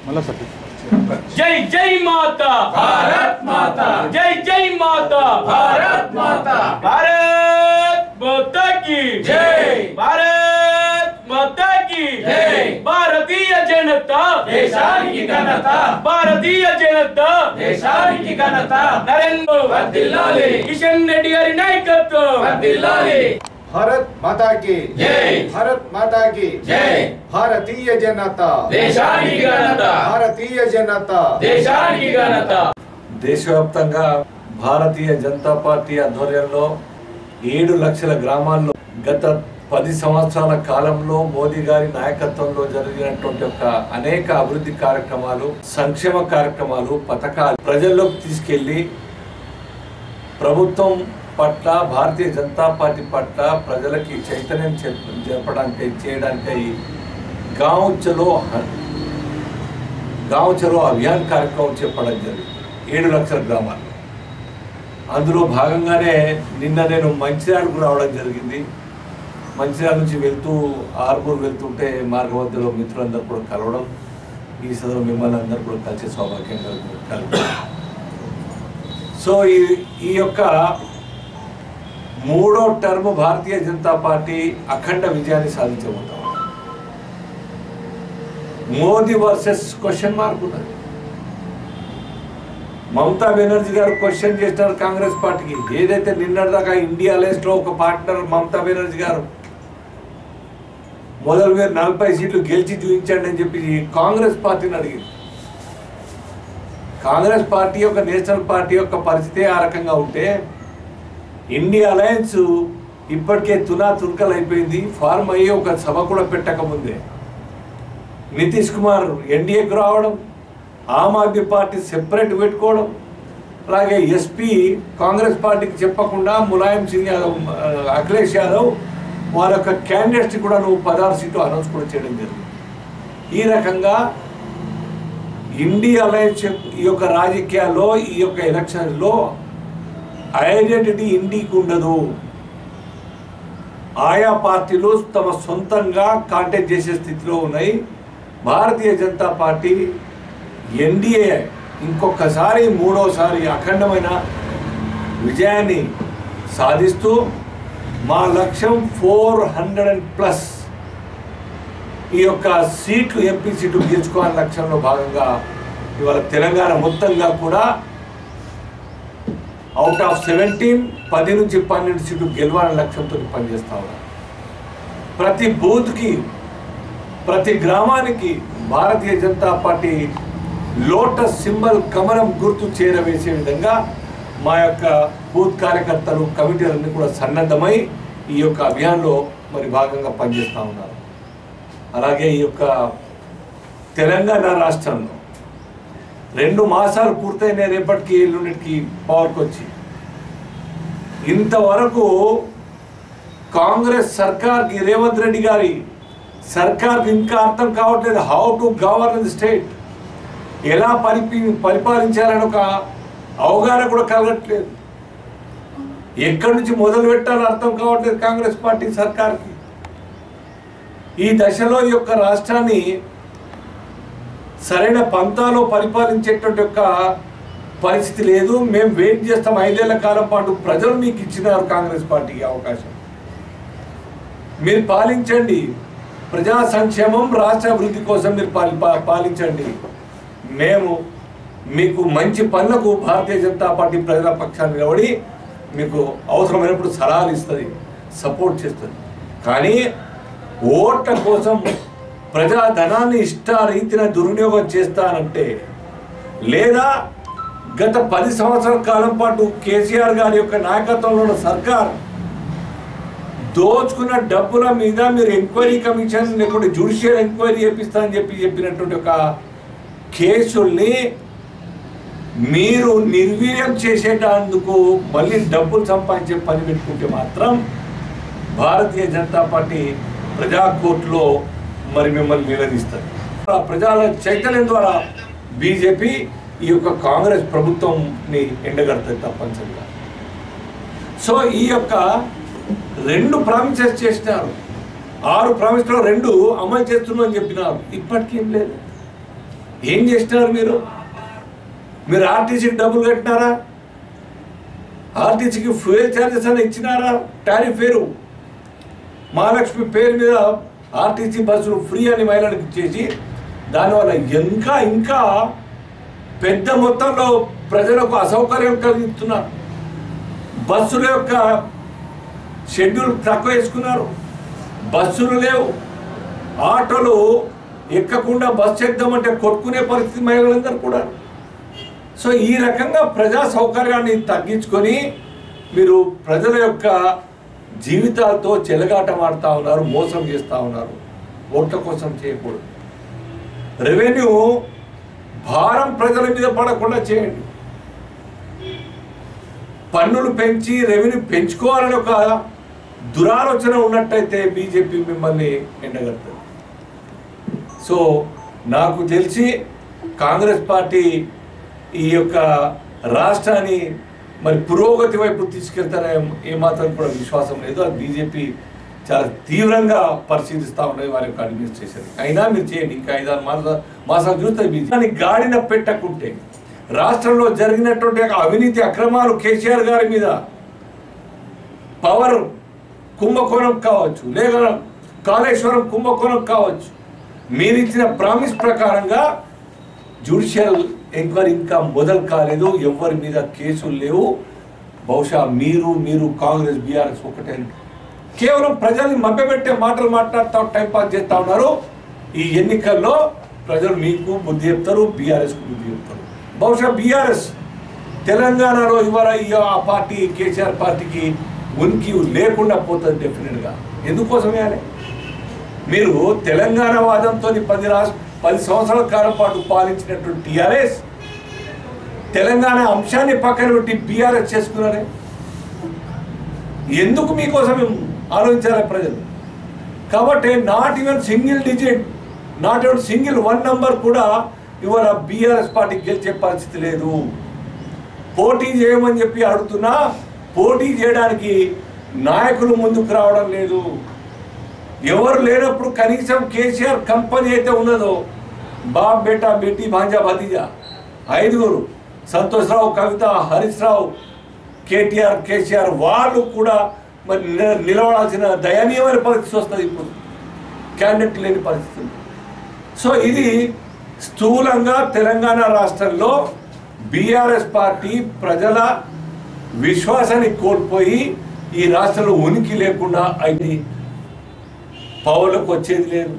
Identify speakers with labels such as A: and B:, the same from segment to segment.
A: जय जय माता भारत माता, जय जय माता भारत माता, भारत माता की जय, भारत माता की जय, भारतीय जनता देशानिकी ఘనత, భారతీయ జనతా దేశానికి ఘనత, నరేంద్ర వర్ధిల్లాలి, కిషన్ రెడ్డి గారి నాయకత్వం వర్ధిల్లాలి।
B: भारत माता की
A: जय,
B: भारत माता की
A: जय,
B: भारतीय जनता
A: దేశానికి ఘనత,
B: भारतीय जनता
A: దేశానికి ఘనత।
C: దేశవ్యాప్తంగా భారతీయ జనతా పార్టీ ఆధ్వర్యంలో 7 లక్షల గ్రామాల్లో గత 10 సంవత్సరాల కాలంలో మోదీ గారి నాయకత్వంలో జరిగినటువంటి అనేక అభివృద్ధి కార్యక్రమాలు, సంక్షేమ కార్యక్రమాలు, పథకాలు ప్రజల్లోకి తీసుకెళ్లి ప్రభుత్వం పట్ల, భారతీయ జనతా పార్టీ పట్ల ప్రజలకి చైతన్యం చేయడానికి గాంవ్ చలో అభియాన్ కార్యక్రమం చేపట్టడం జరిగింది 7 లక్షల గ్రామాలు। అందులో భాగంగానే నిన్న నేను మంచిర్యాలకు రావడం జరిగింది। మంచిర్యాల నుంచి వెళ్తూ ఆర్మూర్ వెళ్తుంటే మార్గ మధ్యలో మిత్రులందరూ కూడా కలవడం, ఈ సదరు మిమ్మల్ని అందరూ కూడా కలిసే సౌభాగ్యంగా కలిగి, సో ఈ యొక్క 3వ టర్మ్ భారతీయ జనతా పార్టీ అఖండ విజయాన్ని సాధించబోతాం। మోదీ వర్సెస్ క్వశ్చన్ మార్క్ ఉన్నది। మమతా బెనర్జీ గారు క్వశ్చన్ చేస్తున్నారు కాంగ్రెస్ పార్టీకి, ఏదైతే నిన్నటిదాకా ఇండియా అలయన్స్ లో ఒక పార్ట్నర్ మమతా బెనర్జీ గారు మొదలు మీరు 40 సీట్లు గెలిచి చూపించండి అని చెప్పి కాంగ్రెస్ పార్టీని అడిగింది। కాంగ్రెస్ పార్టీ యొక్క నేషనల్ పార్టీ యొక్క పరిస్థితి ఆ రకంగా ఉంటే ఇండియా అలయన్స్ ఇప్పటికే తునాతునకలు అయిపోయింది, ఫార్మ్ అయ్యి ఒక సభ కూడా పెట్టకముందే నితీష్ కుమార్ ఎన్డీఏకు రావడం, ఆమ్ ఆద్మీ పార్టీ సెపరేట్ పెట్టుకోవడం, అలాగే ఎస్పీ కాంగ్రెస్ పార్టీకి చెప్పకుండా ములాయం సింగ్ యాదవ్, అఖిలేష్ యాదవ్ వారి యొక్క క్యాండిడేట్స్ కూడా 16 సీట్లు అనౌన్స్ కూడా చేయడం జరిగింది। ఈ రకంగా ఇండియా అలయన్స్ ఈ యొక్క రాజకీయాల్లో, ఈ యొక్క ఎలక్షన్లో ఐడెంటిటీ ఇండికి ఉండదు। ఆయా పార్టీలు తమ సొంతంగా కాంటాక్ట్ చేసే స్థితిలో ఉన్నాయి। భారతీయ జనతా పార్టీ ఎన్డీఏ ఇంకొకసారి 3వసారి అఖండమైన విజయాన్ని సాధిస్తూ మా లక్ష్యం 400+ ఈ యొక్క సీట్లు, ఎంపీ సీట్లు గెలుచుకోవాలని లక్ష్యంలో భాగంగా ఇవాళ తెలంగాణ మొత్తంగా కూడా అవుట్ ఆఫ్ 17 10 నుంచి 12 సీట్లు గెలవాలని లక్ష్యంతో పనిచేస్తా ఉన్నారు। ప్రతి బూత్కి, ప్రతి గ్రామానికి Bharatiya Janata party lotus symbol కమలం గుర్తు చేరవేసే విధంగా మా యొక్క బూత్ కార్యకర్తలు, కమిటీలన్నీ కూడా సన్నద్ధమై ఈ యొక్క అభియాన్లో మరి భాగంగా పనిచేస్తూ ఉన్నారు। అలాగే ఈ యొక్క తెలంగాణ రాష్ట్రంలో 2 మాసాలు పూర్తయిన రేపటికి ఎల్లుండికి పవర్కి వచ్చి ఇంతవరకు కాంగ్రెస్ సర్కార్కి, రేవంత్ రెడ్డి గారి సర్కార్కి ఇంకా అర్థం కావట్లేదు how to govern the state, ఎలా పరిపాలించాలని ఒక అవగాహన కూడా కలగట్లేదు। ఎక్కడి నుంచి మొదలు పెట్టాలో అర్థం కావట్లేదు కాంగ్రెస్ పార్టీ సర్కార్కి। ఈ దశలో ఈ యొక్క రాష్ట్రాన్ని సరైన పంతాలో పరిపాలించేటువంటి యొక్క పరిస్థితి లేదు। మేము వెయిట్ చేస్తాం 5 ఏళ్ల కాలం పాటు, ప్రజలు మీకు ఇచ్చినారు కాంగ్రెస్ పార్టీకి అవకాశం, మీరు పాలించండి, ప్రజా సంక్షేమం, రాష్ట్ర అభివృద్ధి కోసం మీరు పాలించండి, మేము మీకు మంచి పనులకు భారతీయ జనతా పార్టీ ప్రజల పక్షాన్ని నిలబడి మీకు అవసరమైనప్పుడు సలహాలు ఇస్తుంది, సపోర్ట్ చేస్తుంది। కానీ ఓట్ల కోసం ప్రజాధనాన్ని ఇష్టారీతిన దుర్వినియోగం చేస్తానంటే, లేదా గత 10 సంవత్సరాల కాలం పాటు కేసీఆర్ గారి యొక్క నాయకత్వంలో ఉన్న సర్కార్ దోచుకున్న డబ్బుల మీద మీరు ఎంక్వైరీ కమిషన్ లేకుంటే జ్యుడిషియల్ ఎంక్వైరీ చేపిస్తానని చెప్పినటువంటి ఒక కేసుల్ని మీరు నిర్వీర్యం చేసేటందుకు మళ్ళీ డబ్బులు సంపాదించే పని పెట్టుకుంటే మాత్రం భారతీయ జనతా పార్టీ ప్రజా కోర్టులో మరి మిమ్మల్ని నిలదీస్తారు। ప్రజల చైతన్యం ద్వారా బీజేపీ ఈ యొక్క కాంగ్రెస్ ప్రభుత్వంని ఎండగడుతుంది తప్పనిసరిగా। సో ఈ యొక్క 2 ప్రామిసెస్ చేసినారు, 6 ప్రామిస్లో 2 అమలు చేస్తున్నామని చెప్పినారు, ఇప్పటికేం లేదు। ఏం చేసినారు మీరు ఆర్టీసీకి డబ్బులు కట్టినారా? ఆర్టీసీకి ఫ్యూయల్ ఛార్జెస్ అని ఇచ్చినారా? టారిఫ్ పేరు మహాలక్ష్మి పేరు మీద ఆర్టీసీ బస్సులు ఫ్రీ అని మహిళలకు ఇచ్చేసి దానివల్ల ఇంకా పెద్ద మొత్తంలో ప్రజలకు అసౌకర్యం కలిగిస్తున్నారు. బస్సుల యొక్క షెడ్యూల్ తక్కువ వేసుకున్నారు, బస్సులు లేవు, ఆటోలు ఎక్కకుండా బస్సు ఎక్దామంటే కొట్టుకునే పరిస్థితి మహిళలందరూ కూడా. సో ఈ రకంగా ప్రజా సౌకర్యాన్ని తగ్గించుకొని మీరు ప్రజల యొక్క జీవితాలతో చెలగాటమాడుతూ ఉన్నారు, మోసం చేస్తూ ఉన్నారు. ఓట్ల కోసం చేయకూడదు. రెవెన్యూ భారం ప్రజల మీద పడకుండా చేయండి. పన్నులు పెంచి రెవెన్యూ పెంచుకోవాలని ఒక దురాలోచన ఉన్నట్టయితే బీజేపీ మిమ్మల్ని ఎండగడుతుంది. సో నాకు తెలిసి కాంగ్రెస్ పార్టీ ఈ యొక్క రాష్ట్రాన్ని మరి పురోగతి వైపు తీసుకెళ్తారని ఏమాత్రం కూడా విశ్వాసం లేదు. అది బీజేపీ చాలా తీవ్రంగా పరిశీలిస్తూ ఉన్నది వారి యొక్క అడ్మినిస్ట్రేషన్. అయినా మీరు చేయండి, ఇంకా 5-6 మాసాలు చూస్తే బీజేపీ గాడిన పెట్టకుంటే రాష్ట్రంలో జరిగినటువంటి అవినీతి అక్రమాలు కేసీఆర్ గారి మీద పవర్ కుంభకోణం కావచ్చు, లేదా కాళేశ్వరం కుంభకోణం కావచ్చు, మీరిచ్చిన ప్రామిస్ ప్రకారంగా జ్యుడిషియల్ ఎంక్వైరీ ఇంకా మొదలు కాలేదు, ఎవరి మీద కేసులు లేవు. బహుశా మీరు కాంగ్రెస్ బీఆర్ఎస్ ఒకటే కేవలం ప్రజల్ని మభ్యపెట్టే మాటలు మాట్లాడుతూ టైంపాస్ చేస్తూ ఉన్నారు. ఈ ఎన్నికల్లో ప్రజలు మీకు బుద్ధి చెప్తారు, బీఆర్ఎస్కు బుద్ధి చెప్తారు. బహుశా బీఆర్ఎస్ తెలంగాణలో ఇవాళ ఆ పార్టీ కేసీఆర్ పార్టీకి ఉనికి లేకుండా పోతుంది డెఫినెట్గా. ఎందుకోసం వేయాలి? మీరు తెలంగాణ వాదంతో 10 సంవత్సరాల కాలం పాటు పాలించినటువంటి టీఆర్ఎస్ తెలంగాణ అంశాన్ని పక్కన పెట్టి బీఆర్ఎస్ చేసుకున్నారే. ఎందుకు మీకోసం ఆలోచించాలి ప్రజలు? కాబట్టి not even single digit, not even single 1 number కూడా ఇవాళ బీఆర్ఎస్ పార్టీకి గెలిచే పరిస్థితి లేదు. పోటీ చేయమని చెప్పి అడుగుతున్నా, పోటీ చేయడానికి నాయకులు ముందుకు రావడం లేదు. ఎవరు లేనప్పుడు కనీసం కేసీఆర్ కంపెనీ అయితే ఉన్నదో, బాబ్ బేటా బేటీ భాంజా భతీజా 5 సంతోష్ రావు, కవిత, హరీష్ రావు, కేటీఆర్, కేసీఆర్ వాళ్ళు కూడా మరి నిలబడాల్సిన దయనీయమైన పరిస్థితి వస్తుంది. ఇప్పుడు క్యాండిడేట్ లేని పరిస్థితి. సో ఇది స్థూలంగా తెలంగాణ రాష్ట్రంలో బీఆర్ఎస్ పార్టీ ప్రజల విశ్వాసాన్ని కోల్పోయి ఈ రాష్ట్రంలో ఉనికి లేకుండా అయింది. పవర్లోకి వచ్చేది లేదు.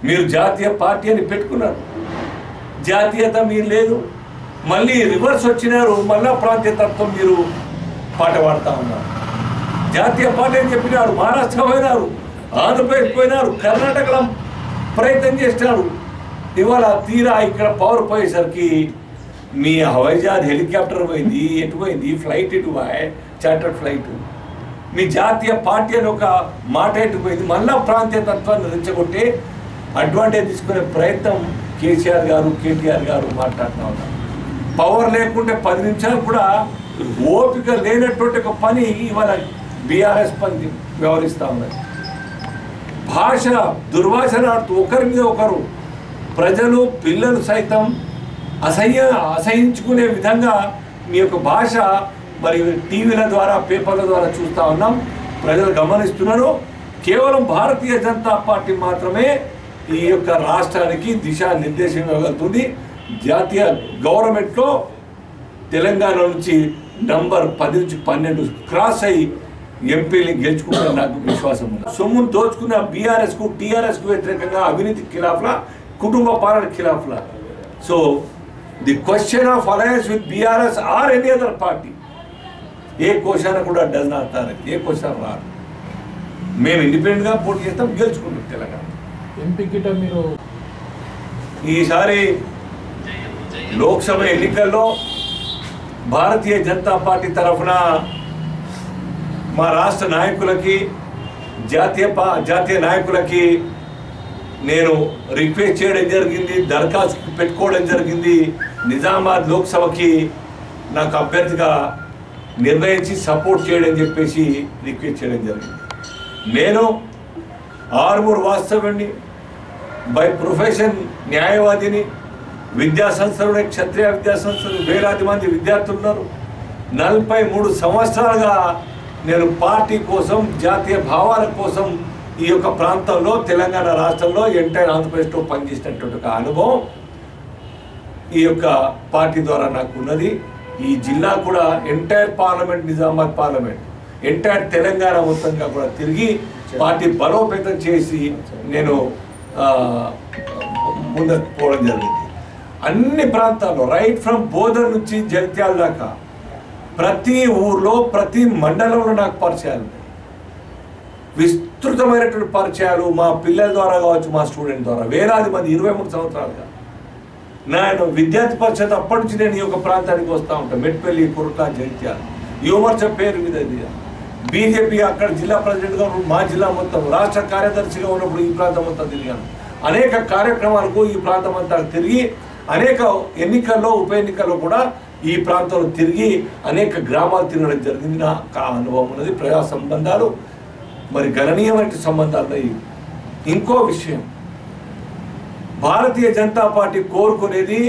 C: మీరు జాతీయ పార్టీ అని పెట్టుకున్నారు, జాతీయత మీరు లేదు. మళ్ళీ రివర్స్ వచ్చినారు, మళ్ళా ప్రాంతీయతత్వం మీరు పాట పాడుతూ ఉన్నారు. జాతీయ పార్టీ అని చెప్పినారు, మహారాష్ట్ర పోయినారు, ఆంధ్రప్రదేశ్ పోయినారు, కర్ణాటకలో ప్రయత్నం చేసినారు. ఇవాళ తీరా ఇక్కడ పవర్ పోయేసరికి మీ హవాయిజహాజ్ హెలికాప్టర్ పోయింది, ఎటు పోయింది, ఫ్లైట్ ఎటు పోయి, చార్టర్డ్ ఫ్లైట్. మీ జాతీయ పార్టీ అని ఒక మాట ఎట్టుపోయింది. మళ్ళా ప్రాంతీయ తత్వాన్ని రెచ్చగొట్టి అడ్వాంటేజ్ తీసుకునే ప్రయత్నం కేసీఆర్ గారు, కేటీఆర్ గారు మాట్లాడుతూ ఉన్నారు. పవర్ లేకుంటే 10 నిమిషాలు కూడా ఓపిక లేనటువంటి ఒక పని ఇవాళ బీఆర్ఎస్ పని వ్యవహరిస్తూ ఉన్నది. భాష దుర్భాషణ ఒకరి మీద ఒకరు ప్రజలు, పిల్లలు సైతం అసహించుకునే విధంగా మీ యొక్క భాష మరి టీవీల ద్వారా, పేపర్ల ద్వారా చూస్తూ ఉన్నాం, ప్రజలు గమనిస్తున్నారు. కేవలం భారతీయ జనతా పార్టీ మాత్రమే ఈ యొక్క రాష్ట్రానికి దిశానిర్దేశం ఇవ్వగలుగుతుంది. జాతీయ గవర్నమెంట్లో తెలంగాణ నుంచి నంబర్ 10 నుంచి 12 క్రాస్ అయ్యి ఎంపీని గెలుచుకుంటే నాకు విశ్వాసం ఉంది. సొమ్మును దోచుకున్న బీఆర్ఎస్కు, టీఆర్ఎస్కు వ్యతిరేకంగా అవినీతి ఖిలాఫ్లా, కుటుంబ పాలన ఖిలాఫ్లా. So the question of alliance with BRS or any other party a question కూడా does not attract, a question రాదు. మేము ఇండిపెండెంట్గా పోటీ చేస్తాం, గెలుచుకుంటాం తెలంగాణ.
D: ఎంపీ కిట మీరు
C: ఈసారి లోక్సభ ఎన్నికల్లో భారతీయ జనతా పార్టీ తరఫున మా రాష్ట్ర నాయకులకి, జాతీయ నాయకులకి నేను రిక్వెస్ట్ చేయడం జరిగింది, దరఖాస్తు పెట్టుకోవడం జరిగింది. నిజామాబాద్ లోక్సభకి నాకు అభ్యర్థిగా నిర్ణయించి సపోర్ట్ చేయడం చెప్పేసి రిక్వెస్ట్ చేయడం జరిగింది. నేను ఆర్మూర్ వాస్తవ్యండి, బై ప్రొఫెషన్ న్యాయవాదిని. విద్యా సంస్థలు, క్షత్రియ విద్యా సంస్థలు, వేలాది మంది విద్యార్థులు ఉన్నారు. 43 సంవత్సరాలుగా నేను పార్టీ కోసం, జాతీయ భావాల కోసం ఈ యొక్క ప్రాంతంలో, తెలంగాణ రాష్ట్రంలో, ఎంటైర్ ఆంధ్రప్రదేశ్లో పనిచేసినటువంటి ఒక అనుభవం ఈ యొక్క పార్టీ ద్వారా నాకు ఉన్నది. ఈ జిల్లా కూడా entire parliament, Nizamabad parliament, entire Telangana మొత్తంగా కూడా తిరిగి పార్టీ బలోపేతం చేసి నేను ముందుకు పోవడం జరిగింది. అన్ని ప్రాంతాల్లో, రైట్ ఫ్రమ్ బోధన్ నుంచి జగిత్యాల దాకా ప్రతి ఊర్లో, ప్రతి మండలంలో నాకు పరిచయాలు ఉన్నాయి. విస్తృతమైనటువంటి పరిచయాలు మా పిల్లల ద్వారా కావచ్చు, మా స్టూడెంట్ ద్వారా. వేలాది మంది 23 సంవత్సరాలుగా నేను విద్యార్థి పరిషత్ అప్పటి నుంచి నేను ఈ యొక్క ప్రాంతానికి వస్తూ ఉంటాను. మెట్పల్లి, కుర్కా, జగిత్యాల యువమోర్చా పేరు మీద బీజేపీ అక్కడ జిల్లా ప్రెసిడెంట్గా మా జిల్లా మొత్తం, రాష్ట్ర కార్యదర్శిగా ఉన్నప్పుడు ఈ ప్రాంతం అంతా తిరిగాను. అనేక కార్యక్రమాలకు ఈ ప్రాంతం అంతా తిరిగి, అనేక ఎన్నికల్లో, ఉప ఎన్నికల్లో కూడా ఈ ప్రాంతంలో తిరిగి అనేక గ్రామాలు తిరగడం జరిగింది. నాకు అనుభవం ఉన్నది. ప్రజా సంబంధాలు మరి గణనీయమైన సంబంధాలు. ఇంకో విషయం, భారతీయ జనతా పార్టీ కోరుకునేది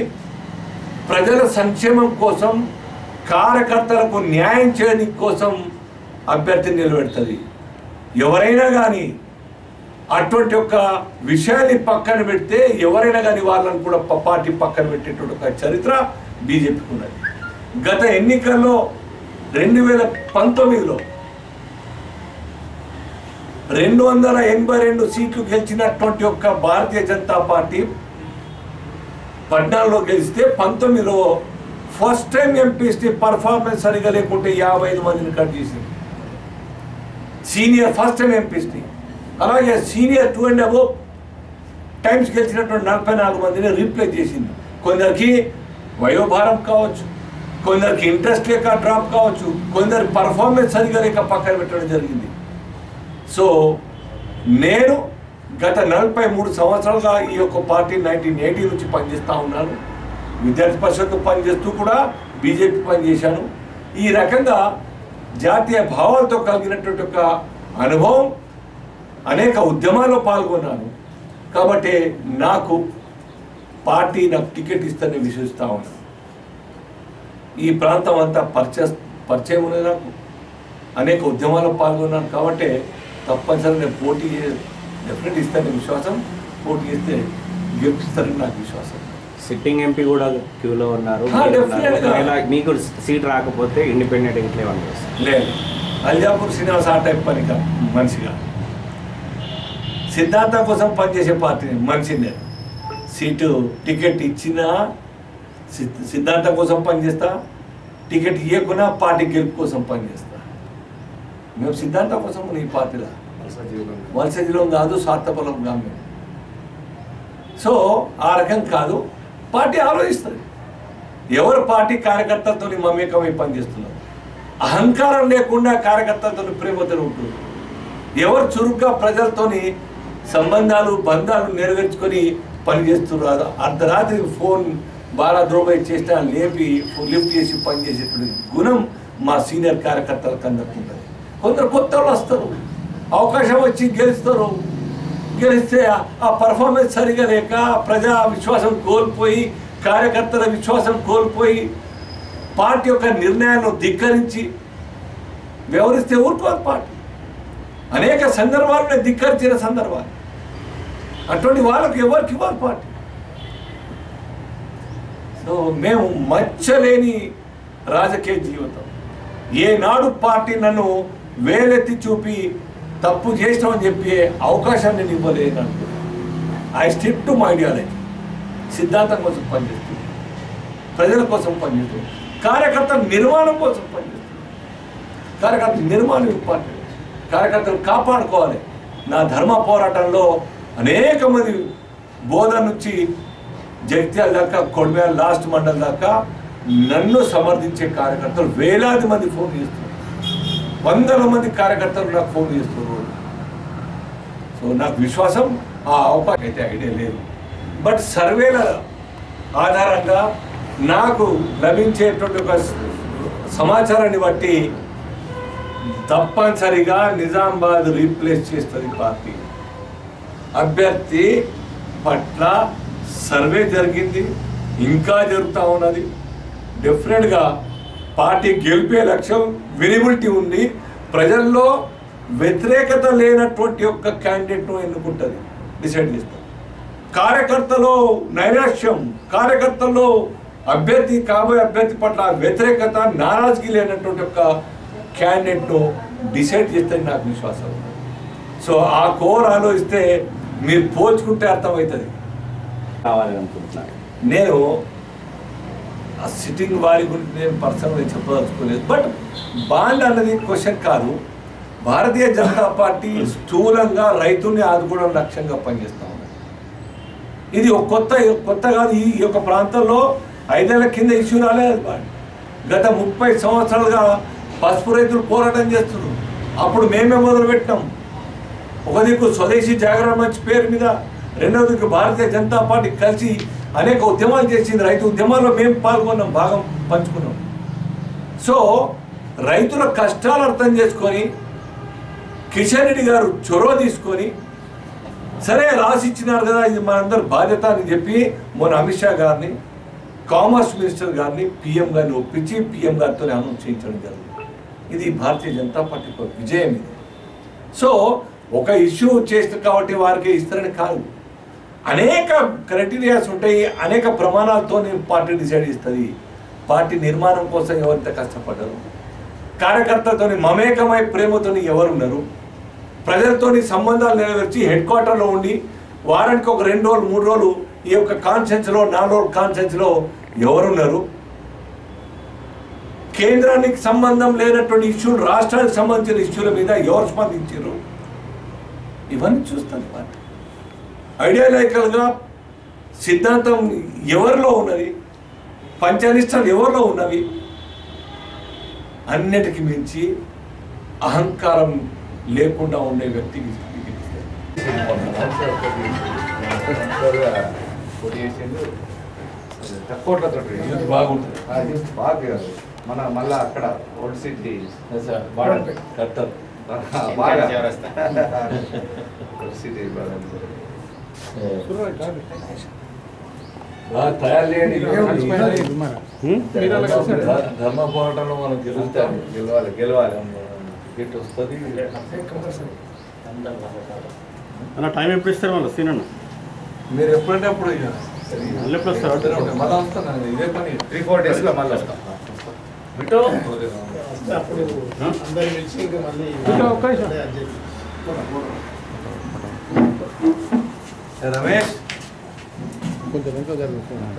C: ప్రజల సంక్షేమం కోసం, కార్యకర్తలకు న్యాయం చేయడం కోసం అభ్యర్థిని నిలబెడుతుంది. ఎవరైనా కానీ అటువంటి ఒక విషయాన్ని పక్కన పెడితే, ఎవరైనా కానీ వాళ్ళని కూడా పార్టీ పక్కన పెట్టేటువంటి ఒక చరిత్ర బీజేపీకి ఉన్నది. గత ఎన్నికల్లో 2019లో 282 సీట్లు గెలిచినటువంటి ఒక భారతీయ జనతా పార్టీ 14లో గెలిస్తే 19లో ఫస్ట్ టైం ఎంపీస్ని పర్ఫార్మెన్స్ సరిగా లేకుంటే 55 మందిని కట్ చేసింది. సీనియర్ ఫస్ట్ టైం ఎంపీస్ని, అలాగే సీనియర్ 2.5 టైమ్స్ గెలిచినటువంటి 44 మందిని రీప్లేస్ చేసింది. కొందరికి వయోభారం కావచ్చు, కొందరికి ఇంట్రెస్ట్ లేక డ్రాప్ కావచ్చు, కొందరి పర్ఫార్మెన్స్ సరిగా లేక పక్కన పెట్టడం జరిగింది. సో నేను గత 43 సంవత్సరాలుగా ఈ యొక్క పార్టీ 1980 నుంచి పనిచేస్తూ ఉన్నాను. విద్యార్థి పరిషత్తు పనిచేస్తూ కూడా బీజేపీ పనిచేశాను. ఈ రకంగా జాతీయ భావాలతో కలిగినటువంటి ఒక అనుభవం, అనేక ఉద్యమాల్లో పాల్గొన్నాను. కాబట్టి నాకు పార్టీ నాకు టికెట్ ఇస్తేనే విశ్వసిస్తూ ఉన్నాను. ఈ ప్రాంతం అంతా పరిచయం ఉన్నది. నాకు అనేక ఉద్యమాల్లో పాల్గొన్నాను. కాబట్టి తప్పనిసరిగా నేను పోటీ డెఫినెట్ ఇస్తానని విశ్వాసం. పోటీ చేస్తే గెలిపిస్తారని నాకు విశ్వాసం.
D: సిట్టింగ్ ఎంపీ కూడా క్యూలో ఉన్నారు. మీకు సీట్ రాకపోతే ఇండిపెండెంట్ ఇంట్లో
C: లేదు. అల్జాపూర్ శ్రీనివాస్ ఆ టైప్ పని కాదు, మనిషిగా సిద్ధాంతం కోసం పనిచేసే పార్టీ మనిషిని. సీటు టికెట్ ఇచ్చినా సిద్ధాంతం కోసం పనిచేస్తా, టికెట్ ఇవ్వకున్నా పార్టీ గెలుపు కోసం పనిచేస్తా. మేము సిద్ధాంతం కోసం ఈ పార్టీలో వలస జీవం కాదు, స్వార్థపరం కాదు మేము. సో ఆ రకం కాదు. పార్టీ ఆలోచిస్తుంది. ఎవరు పార్టీ కార్యకర్తలతో మమేకమై పనిచేస్తున్నారు, అహంకారం లేకుండా కార్యకర్తలతో ప్రేమతో ఉంటుంది. ఎవరు చురుగ్గా ప్రజలతోని సంబంధాలు, బంధాలు నెరవేర్చుకొని పనిచేస్తున్నారు. అర్ధరాత్రి ఫోన్ బాగా ద్రోహి చేసినా లేపి లిఫ్ట్ చేసి పనిచేసేటువంటి గుణం మా సీనియర్ కార్యకర్తలకు అందరికీ ఉంటుంది. కొందరు కొత్త వాళ్ళు వస్తారు, అవకాశం వచ్చి గెలుస్తారు. గెలిస్తే ఆ పర్ఫార్మెన్స్ సరిగా లేక ప్రజా విశ్వాసం కోల్పోయి, కార్యకర్తల విశ్వాసం కోల్పోయి, పార్టీ యొక్క నిర్ణయాలను ధిక్కరించి వ్యవహరిస్తే ఊరుకోదు పార్టీ. అనేక సందర్భాలను ధిక్కరించిన సందర్భాలు. అటువంటి వాళ్ళకు ఎవరికి ఇవ్వాలి పార్టీ. సో మేము మచ్చలేని రాజకీయ జీవితం. ఏనాడు పార్టీ నన్ను వేలెత్తి చూపి తప్పు చేసినామని చెప్పి అవకాశాన్ని నేను ఇవ్వలేదు అనుకున్నాను. I stick to my ideology. సిద్ధాంతం కోసం పనిచేస్తుంది, ప్రజల కోసం పనిచేస్తుంది, కార్యకర్తల నిర్మాణం కోసం పనిచేస్తుంది. కార్యకర్తల నిర్మాణం ఇంపార్టెంట్. కార్యకర్తలు కాపాడుకోవాలి. నా ధర్మ పోరాటంలో అనేక మంది బోధన నుంచి జగిత్యాల దాకా, కొడిమేల లాస్ట్ మండల్ దాకా నన్ను సమర్థించే కార్యకర్తలు వేలాది మంది ఫోన్ చేస్తున్నారు. వందల మంది కార్యకర్తలు నాకు ఫోన్ చేస్తున్నారు. సో నాకు విశ్వాసం ఆ అవకాశం అయితే ఐడియా లేదు. బట్ సర్వేల ఆధారంగా నాకు లభించేటువంటి ఒక సమాచారాన్ని బట్టి తప్పనిసరిగా నిజామాబాద్ రీప్లేస్ చేస్తుంది పార్టీ. అభ్యర్థి పట్ల సర్వే జరిగింది. ఇంకా జరుగుతూ ఉన్నది. డెఫినెట్గా పార్టీ గెలిపే లక్ష్యం విజిబిలిటీ ఉంది. ప్రజల్లో వ్యతిరేకత లేనటువంటి యొక్క క్యాండిడేట్ను ఎన్నుకుంటుంది, డిసైడ్ చేస్తారు. కార్యకర్తలో నైరాశ్యం, కార్యకర్తల్లో కాబోయే అభ్యర్థి పట్ల వ్యతిరేకత, నారాజుకి లేనటువంటి యొక్క క్యాండిడేట్ను డిసైడ్ చేస్తుంది నాకు విశ్వాసం. సో ఆ కోర్ ఆలోచిస్తే మీరు పోల్చుకుంటే అర్థమవుతుంది.
D: కావాలని అనుకుంటున్నారు.
C: నేను ఆ సిట్టింగ్ వారి గురించి నేను పర్సనల్గా చెప్పదలుచుకోలేదు. బట్ బాండ్ అన్నది క్వశ్చన్ కాదు. భారతీయ జనతా పార్టీ స్థూలంగా రైతుల్ని ఆదుకోవడం లక్ష్యంగా పనిచేస్తూ ఉంది. ఇది ఒక కొత్త కాదు. ఈ యొక్క ప్రాంతంలో 5 ఏళ్ల కింద ఇష్యూ రాలేదు బాండ్. గత 30 సంవత్సరాలుగా పసుపు రైతులు పోరాటం చేస్తున్నారు. అప్పుడు మేమే మొదలుపెట్టాం. ఒక దిక్కు స్వదేశీ జాగరణ మంచి పేరు మీద, రెండో దిక్కు భారతీయ జనతా పార్టీ కలిసి అనేక ఉద్యమాలు చేసింది. రైతు ఉద్యమాల్లో మేము పాల్గొన్నాం, భాగం పంచుకున్నాం. సో రైతుల కష్టాలు అర్థం చేసుకొని కిషన్ రెడ్డి గారు చొరవ తీసుకొని, సరే రాసిచ్చినారు కదా ఇది మనందరి బాధ్యత అని చెప్పి మొన్న అమిత్ షా గారిని, కామర్స్ మినిస్టర్ గారిని, పిఎం గారిని ఒప్పించి పిఎం గారితో అనౌన్స్ చేయించడం జరిగింది. ఇది భారతీయ జనతా పార్టీ విజయం ఇది. సో ఒక ఇష్యూ చేస్తుంది కాబట్టి వారికి ఇస్తారని కాదు. అనేక క్రైటీరియాస్ ఉంటాయి, అనేక ప్రమాణాలతో పార్టీ డిసైడ్ చేస్తుంది. పార్టీ నిర్మాణం కోసం ఎవరింత కష్టపడ్డారు, కార్యకర్తలతో మమేకమై ప్రేమతో ఎవరున్నారు, ప్రజలతో సంబంధాలు నెరవేర్చి హెడ్ క్వార్టర్లో ఉండి వారానికి ఒక 2 రోజులు 3 రోజులు ఈ యొక్క కాన్ఫరెన్స్లో 4 రోజుల కాన్ఫరెన్స్లో ఎవరున్నారు, కేంద్రానికి సంబంధం లేనటువంటి ఇష్యూలు, రాష్ట్రానికి సంబంధించిన ఇష్యూల మీద ఎవరు స్పందించారు, ఇవన్నీ చూస్తాను. పార్టీ ఐడియాలజికల్గా సిద్ధాంతం ఎవరిలో ఉన్నది, పంచనిష్టాలు ఎవరిలో ఉన్నవి, అన్నిటికీ మించి అహంకారం లేకుండా ఉండే వ్యక్తికి
B: బాగుంటుంది. బాగా మన మళ్ళా అక్కడ ఓల్డ్ సిటీ కట్టర్ బాగా ఓల్డ్ సిటీ
C: తయారు చేయండి. ధర్మ పోరాటంలో మనం
B: గెలవాలి
C: గిట్ వస్తుంది.
A: అన్న టైం ఎప్పుడు ఇస్తారు మళ్ళీ సీన్ అన్న?
C: మీరు ఎప్పుడంటే అప్పుడు
A: మళ్ళీ ఎప్పుడు వస్తారు?
C: మళ్ళీ వస్తాను. ఇదే పని
B: 3-4 డేస్లో మళ్ళీ వస్తాం.
C: రమేష్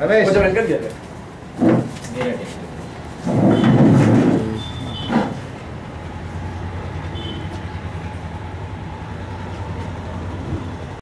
B: రమేష్
A: వెంకట్ గారు